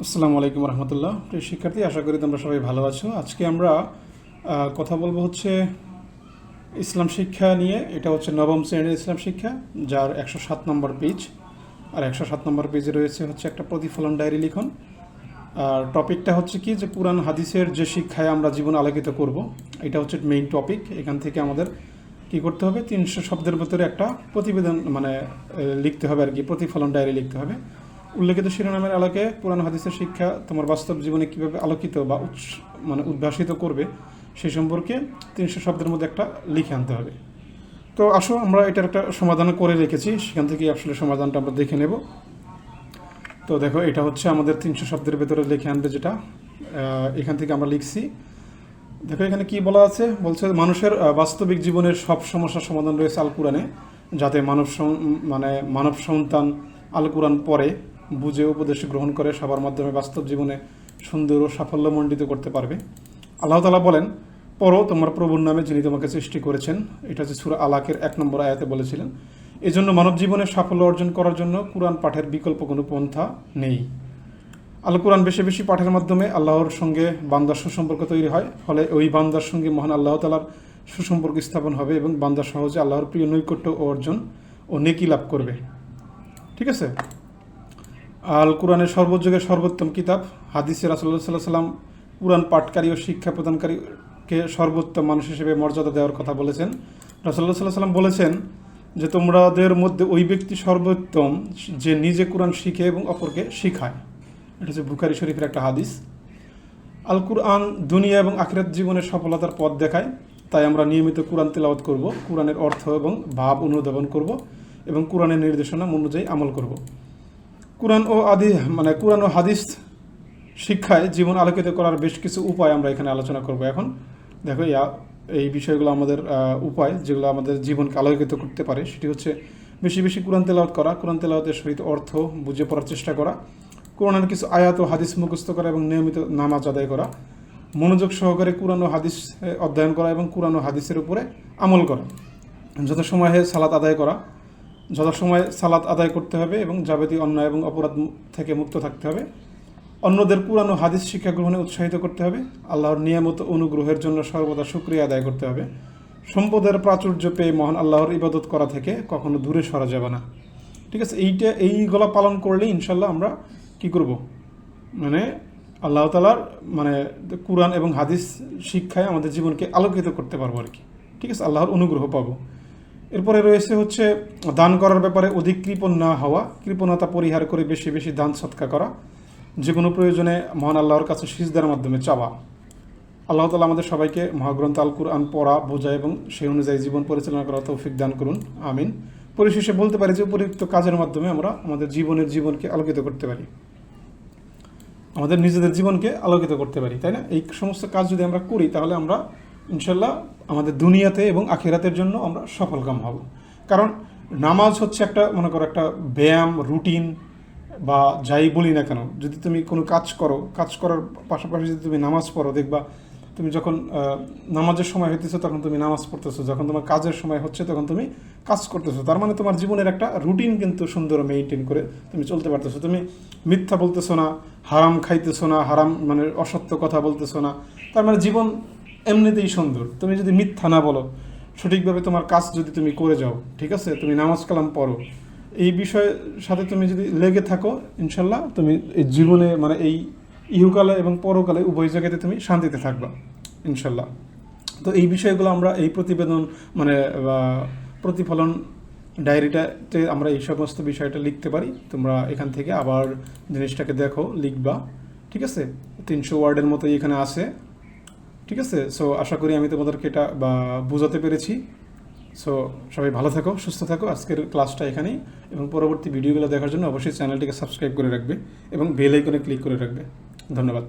আসসালামু আলাইকুম রহমতুল্লাহ। প্রিয় শিক্ষার্থী, আশা করি তোমরা সবাই ভালো আছো। আজকে আমরা কথা বলবো হচ্ছে ইসলাম শিক্ষা নিয়ে। এটা হচ্ছে নবম শ্রেণীর ইসলাম শিক্ষা, যার 107 নম্বর পেজ। আর 107 নম্বর পেজে রয়েছে হচ্ছে একটা প্রতিফলন ডায়েরি লিখন। আর টপিকটা হচ্ছে কি, যে কুরআন হাদিসের যে শিক্ষায় আমরা জীবন আলোকিত করব, এটা হচ্ছে মেইন টপিক। এখান থেকে আমাদের কি করতে হবে, 300 শব্দের ভিতরে একটা প্রতিবেদন লিখতে হবে আর কি, প্রতিফলন ডায়েরি লিখতে হবে। উল্লেখিত শিরোনামের আলোকে কোরআন হাদিসের শিক্ষা তোমার বাস্তব জীবনে কীভাবে আলোকিত বা উদ্ভাসিত করবে, সেই সম্পর্কে 300 শব্দের মধ্যে একটা লিখে আনতে হবে। তো আসো, আমরা এটার একটা সমাধান করে রেখেছি, সেখান থেকে আসলে সমাধানটা আমরা দেখে নেব। তো দেখো, এটা হচ্ছে আমাদের 300 শব্দের ভেতরে লিখে আনবে যেটা, এখান থেকে আমরা লিখছি। দেখো এখানে কি বলা আছে, বলছে মানুষের বাস্তবিক জীবনের সব সমস্যার সমাধান রয়েছে আল কোরআনে, যাতে মানব সন্তান আল কোরআন পড়ে, বুঝে, উপদেশ গ্রহণ করে সবার মাধ্যমে বাস্তব জীবনে সুন্দর ও সাফল্যমণ্ডিত করতে পারবে। আল্লাহ তাআলা বলেন, পড়ো তোমার প্রভুর নামে যিনি তোমাকে সৃষ্টি করেছেন। এটা হচ্ছে সূরা আলাকের 1 নম্বর আয়াতে বলেছিলেন। এজন্য মানব জীবনে সাফল্য অর্জন করার জন্য কোরআন পাঠের বিকল্প কোনো পন্থা নেই। আল কোরআন বেশি বেশি পাঠের মাধ্যমে আল্লাহর সঙ্গে বান্দার সুসম্পর্ক তৈরি হয়, ফলে ওই বান্দার সঙ্গে মহান আল্লাহ তাআলার সুসম্পর্ক স্থাপন হবে এবং বান্দা সহজে আল্লাহর প্রিয় নৈকট্য অর্জন ও নেকি লাভ করবে। ঠিক আছে। আল কোরআনের সর্বযুগের সর্বোত্তম কিতাব হাদিসে রাসূলুল্লাহ সাল্লাল্লাহু আলাইহি ওয়াসাল্লাম কোরআন পাঠকারী ও শিক্ষা প্রদানকারীকে সর্বোত্তম মানুষ হিসেবে মর্যাদা দেওয়ার কথা বলেছেন। রাসূলুল্লাহ সাল্লাল্লাহু আলাইহি ওয়াসাল্লাম বলেছেন যে তোমাদের মধ্যে ওই ব্যক্তি সর্বোত্তম যে নিজে কোরআন শিখে এবং অপরকে শিখায়। এটা হচ্ছে বুখারী শরীফের একটা হাদিস। আল কোরআন দুনিয়া এবং আখিরাত জীবনের সফলতার পথ দেখায়, তাই আমরা নিয়মিত কোরআন তেলাওয়াত করব, কোরআনের অর্থ এবং ভাব অনুধাবন করব এবং কোরআনের নির্দেশনা অনুযায়ী আমল করব। কোরআন ও হাদিস শিক্ষায় জীবন আলোকিত করার বেশ কিছু উপায় আমরা এখানে আলোচনা করব। এখন দেখো, এই বিষয়গুলো আমাদের উপায়, যেগুলো আমাদের জীবনকে আলোকিত করতে পারে, সেটি হচ্ছে বেশি বেশি কোরআন তেলাওয়াত করা, কোরআন তেলাওয়াতের সহিত অর্থ বুঝে পড়ার চেষ্টা করা, কোরআনের কিছু আয়াত ও হাদিস মুখস্থ করা এবং নিয়মিত নামাজ আদায় করা, মনোযোগ সহকারে কোরআন ও হাদিস অধ্যয়ন করা এবং কোরআন ও হাদিসের উপরে আমল করা, যথাসময়ে সালাত আদায় করতে হবে এবং যাবতীয় অন্যায় এবং অপরাধ থেকে মুক্ত থাকতে হবে। অন্যদের কোরআন ও হাদিস শিক্ষা গ্রহণে উৎসাহিত করতে হবে। আল্লাহর নিয়ামত অনুগ্রহের জন্য সর্বদা শুকরিয়া আদায় করতে হবে। সম্পদের প্রাচুর্য পেয়ে মহান আল্লাহর ইবাদত করা থেকে কখনো দূরে সরা যাবে না। ঠিক আছে, এইগুলো পালন করলে ইনশাল্লাহ আমরা কি করব, আল্লাহ তাআলার কোরআন এবং হাদিস শিক্ষায় আমাদের জীবনকে আলোকিত করতে পারবো আর কি। ঠিক আছে, আল্লাহর অনুগ্রহ পাবো। এরপরে রয়েছে হচ্ছে দান করার ব্যাপারে অধিক কৃপণ না হওয়া, কৃপণতা পরিহার করে বেশি বেশি দান সৎকা করা, যে কোনো প্রয়োজনে মহান আল্লাহর কাছে সিজদার মাধ্যমে চাওয়া। আল্লাহ তাআলা আমাদের সবাইকে মহাগ্রন্থ আল কুরআন পড়া, বোঝা এবং সেই অনুযায়ী জীবন পরিচালনা করার তৌফিক দান করুন, আমিন। পরিশেষে বলতে পারি যে উপরিক্ত কাজের মাধ্যমে আমরা আমাদের জীবনকে আলোকিত করতে পারি, আমাদের নিজেদের জীবনকে আলোকিত করতে পারি, তাই না? এই সমস্ত কাজ যদি আমরা করি, তাহলে আমরা ইনশাল্লাহ আমাদের দুনিয়াতে এবং আখিরাতের জন্য আমরা সফলকাম হব। কারণ নামাজ হচ্ছে একটা একটা ব্যায়াম, রুটিন বা যাই বলি না কেন, যদি তুমি কোনো কাজ করার পাশাপাশি যদি তুমি নামাজ পড়ো, দেখবা তুমি যখন নামাজের সময় হইতেছো তখন তুমি নামাজ পড়তেছো, যখন তোমার কাজের সময় হচ্ছে তখন তুমি কাজ করতেছো। তার মানে তোমার জীবনের একটা রুটিন কিন্তু সুন্দর মেনটেন করে তুমি চলতে পারতেছো। তুমি মিথ্যা বলতেছো না, হারাম খাইতেছো না, অসত্য কথা বলতেছো না। তার মানে জীবন এমনিতেই সুন্দর। তুমি যদি মিথ্যা না বলো, সঠিকভাবে তোমার কাজ যদি তুমি করে যাও, ঠিক আছে, তুমি নামাজ কালাম পড়ো, এই বিষয়ের সাথে তুমি যদি লেগে থাকো, ইনশাল্লাহ তুমি এই জীবনে এই ইহকালে এবং পরকালে উভয় জায়গাতে তুমি শান্তিতে থাকবা ইনশাল্লাহ। তো এই বিষয়গুলো আমরা এই প্রতিফলন ডায়েরিটাতে আমরা এই সমস্ত বিষয়টা লিখতে পারি। তোমরা এখান থেকে আবার জিনিসটাকে দেখো, লিখবা। ঠিক আছে, 300 ওয়ার্ডের মতোই এখানে আছে। ঠিক আছে, সো আশা করি আমি তোমাদেরকে এটা বোঝাতে পেরেছি। সো সবাই ভালো থাকো, সুস্থ থাকো। আজকের ক্লাসটা এখানেই, এবং পরবর্তী ভিডিওগুলো দেখার জন্য অবশ্যই চ্যানেলটিকে সাবস্ক্রাইব করে রাখবে এবং বেল আইকনে ক্লিক করে রাখবে। ধন্যবাদ।